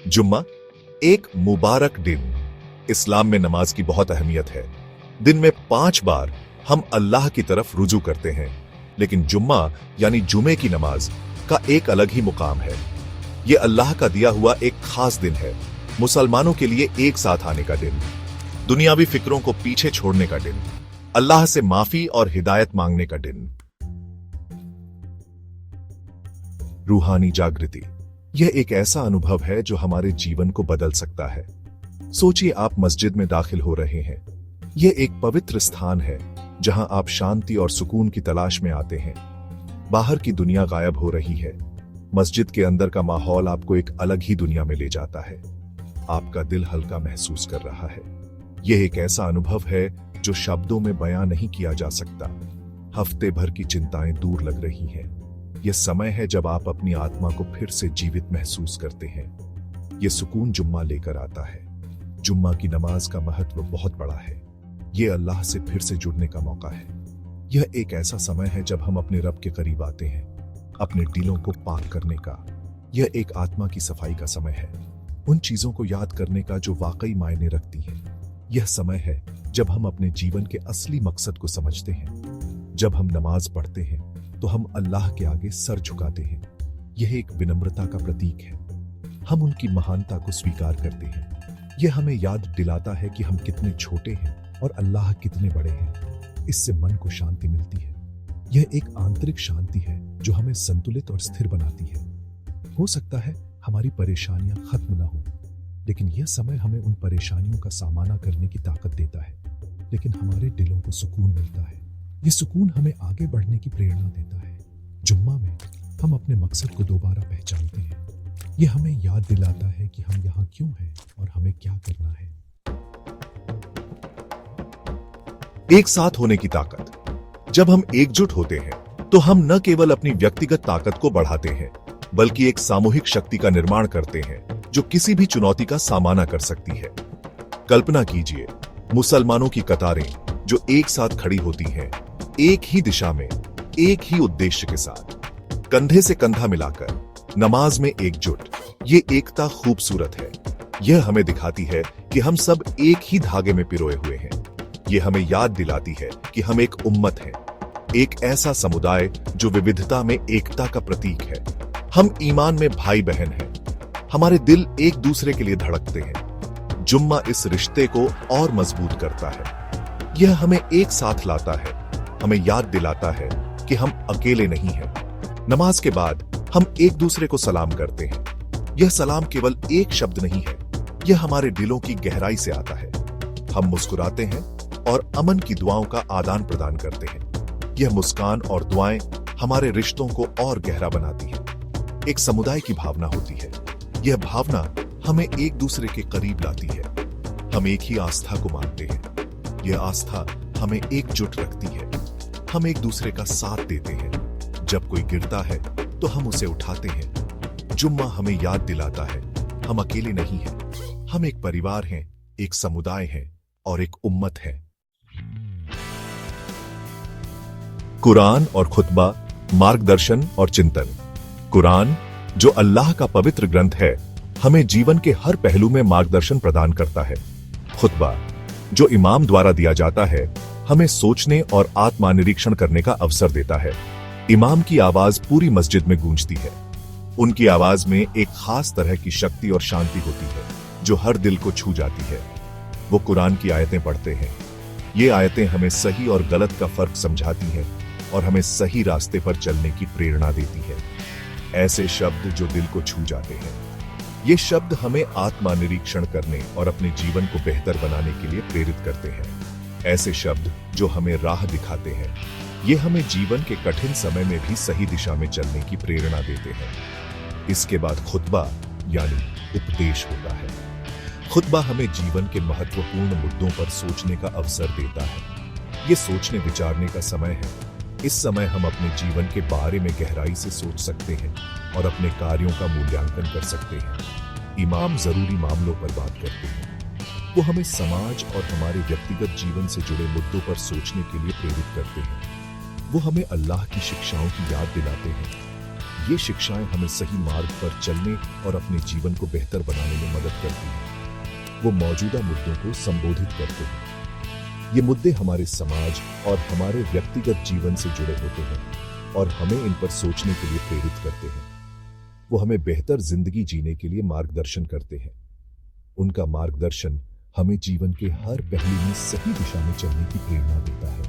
जुम्मा एक मुबारक दिन। इस्लाम में नमाज की बहुत अहमियत है। दिन में 5 बार हम अल्लाह की तरफ रुजू करते हैं, लेकिन जुम्मा यानी जुमे की नमाज का एक अलग ही मुकाम है। यह अल्लाह का दिया हुआ एक खास दिन है, मुसलमानों के लिए एक साथ आने का दिन, दुनियावी फिक्रों को पीछे छोड़ने का दिन, अल्लाह से माफी और हिदायत मांगने का दिन। रूहानी जागृति यह एक ऐसा अनुभव है जो हमारे जीवन को बदल सकता है। सोचिए, आप मस्जिद में दाखिल हो रहे हैं। यह एक पवित्र स्थान है जहां आप शांति और सुकून की तलाश में आते हैं। बाहर की दुनिया गायब हो रही है। मस्जिद के अंदर का माहौल आपको एक अलग ही दुनिया में ले जाता है। आपका दिल हल्का महसूस कर रहा है। यह एक ऐसा अनुभव है जो शब्दों में बयां नहीं किया जा सकता। हफ्ते भर की चिंताएं दूर लग रही हैं। यह समय है जब आप अपनी आत्मा को फिर से जीवित महसूस करते हैं। यह सुकून जुम्मा लेकर आता है। जुम्मा की नमाज का महत्व बहुत बड़ा है। यह अल्लाह से फिर से जुड़ने का मौका है। यह एक ऐसा समय है जब हम अपने रब के करीब आते हैं, अपने दिलों को पाक करने का। यह एक आत्मा की सफाई का समय है, उन चीजों को याद करने का जो वाकई मायने रखती हैं। यह समय है जब हम अपने जीवन के असली मकसद को समझते हैं। जब हम नमाज पढ़ते हैं तो हम अल्लाह के आगे सर झुकाते हैं। यह एक विनम्रता का प्रतीक है। हम उनकी महानता को स्वीकार करते हैं। यह हमें याद दिलाता है कि हम कितने छोटे हैं और अल्लाह कितने बड़े हैं। इससे मन को शांति मिलती है। यह एक आंतरिक शांति है जो हमें संतुलित और स्थिर बनाती है। हो सकता है हमारी परेशानियां खत्म ना हो, लेकिन यह समय हमें उन परेशानियों का सामना करने की ताकत देता है। लेकिन हमारे दिलों को सुकून मिलता है। यह सुकून हमें आगे बढ़ने की प्रेरणा देता है। जुम्मा में हम अपने मकसद को दोबारा पहचानते हैं। यह हमें याद दिलाता है कि हम यहाँ क्यों हैं और हमें क्या करना है। एक साथ होने की ताकत। जब हम एकजुट होते हैं तो हम न केवल अपनी व्यक्तिगत ताकत को बढ़ाते हैं, बल्कि एक सामूहिक शक्ति का निर्माण करते हैं जो किसी भी चुनौती का सामना कर सकती है। कल्पना कीजिए, मुसलमानों की कतारें जो एक साथ खड़ी होती हैं, एक ही दिशा में, एक ही उद्देश्य के साथ, कंधे से कंधा मिलाकर नमाज में एकजुट। ये एकता खूबसूरत है। यह हमें दिखाती है कि हम सब एक ही धागे में पिरोए हुए हैं। यह हमें याद दिलाती है कि हम एक उम्मत हैं, एक ऐसा समुदाय जो विविधता में एकता का प्रतीक है। हम ईमान में भाई बहन हैं। हमारे दिल एक दूसरे के लिए धड़कते हैं। जुम्मा इस रिश्ते को और मजबूत करता है। यह हमें एक साथ लाता है, हमें याद दिलाता है कि हम अकेले नहीं हैं। नमाज के बाद हम एक दूसरे को सलाम करते हैं। यह सलाम केवल एक शब्द नहीं है, यह हमारे दिलों की गहराई से आता है। हम मुस्कुराते हैं और अमन की दुआओं का आदान प्रदान करते हैं। यह मुस्कान और दुआएं हमारे रिश्तों को और गहरा बनाती हैं। एक समुदाय की भावना होती है। यह भावना हमें एक दूसरे के करीब लाती है। हम एक ही आस्था को मानते हैं। यह आस्था हमें एकजुट रखती है। हम एक दूसरे का साथ देते हैं। जब कोई गिरता है तो हम उसे उठाते हैं। जुम्मा हमें याद दिलाता है हम अकेले नहीं हैं। हम एक परिवार हैं, एक समुदाय हैं और एक उम्मत है। कुरान और खुतबा, मार्गदर्शन और चिंतन। कुरान, जो अल्लाह का पवित्र ग्रंथ है, हमें जीवन के हर पहलू में मार्गदर्शन प्रदान करता है। खुतबा, जो इमाम द्वारा दिया जाता है, हमें सोचने और आत्मनिरीक्षण करने का अवसर देता है। इमाम की आवाज पूरी मस्जिद में गूंजती है। उनकी आवाज में एक खास तरह की शक्ति और शांति होती है जो हर दिल को छू जाती है। वो कुरान की आयतें पढ़ते हैं। ये आयतें हमें सही और गलत का फर्क समझाती हैं और हमें सही रास्ते पर चलने की प्रेरणा देती है। ऐसे शब्द जो दिल को छू जाते हैं। ये शब्द हमें आत्मनिरीक्षण करने और अपने जीवन को बेहतर बनाने के लिए प्रेरित करते हैं। ऐसे शब्द जो हमें राह दिखाते हैं। ये हमें जीवन के कठिन समय में भी सही दिशा में चलने की प्रेरणा देते हैं। इसके बाद खुतबा यानी उपदेश होता है। खुतबा हमें जीवन के महत्वपूर्ण मुद्दों पर सोचने का अवसर देता है। ये सोचने विचारने का समय है। इस समय हम अपने जीवन के बारे में गहराई से सोच सकते हैं और अपने कार्यों का मूल्यांकन कर सकते हैं। इमाम जरूरी मामलों पर बात करते हैं। वो हमें समाज और हमारे व्यक्तिगत जीवन से जुड़े मुद्दों पर सोचने के लिए प्रेरित करते हैं। वो हमें अल्लाह की शिक्षाओं की याद दिलाते हैं। ये शिक्षाएं हमें सही मार्ग पर चलने और अपने जीवन को बेहतर बनाने में मदद करती हैं। वो मौजूदा मुद्दों को संबोधित करते हैं। ये मुद्दे हमारे समाज और हमारे व्यक्तिगत जीवन से जुड़े होते हैं और हमें इन पर सोचने के लिए प्रेरित करते हैं। वो हमें बेहतर जिंदगी जीने के लिए मार्गदर्शन करते हैं। उनका मार्गदर्शन हमें जीवन के हर पहलू में सही दिशा में चलने की प्रेरणा देता है।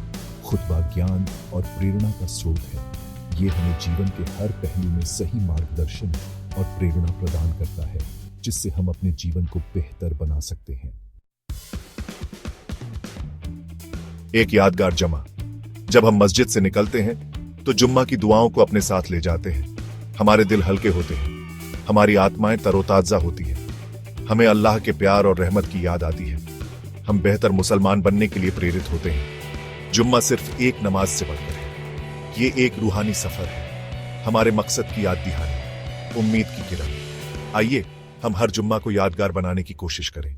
खुतबा ज्ञान और प्रेरणा का स्रोत है। ये हमें जीवन के हर पहलू में सही मार्गदर्शन और प्रेरणा प्रदान करता है, जिससे हम अपने जीवन को बेहतर बना सकते हैं। एक यादगार जमा। जब हम मस्जिद से निकलते हैं तो जुम्मा की दुआओं को अपने साथ ले जाते हैं। हमारे दिल हल्के होते हैं, हमारी आत्माएं तरोताजा होती हैं। हमें अल्लाह के प्यार और रहमत की याद आती है। हम बेहतर मुसलमान बनने के लिए प्रेरित होते हैं। जुम्मा सिर्फ एक नमाज से बढ़कर है। ये एक रूहानी सफर है, हमारे मकसद की याद दिहानी, उम्मीद की किरण। आइए हम हर जुम्मा को यादगार बनाने की कोशिश करें।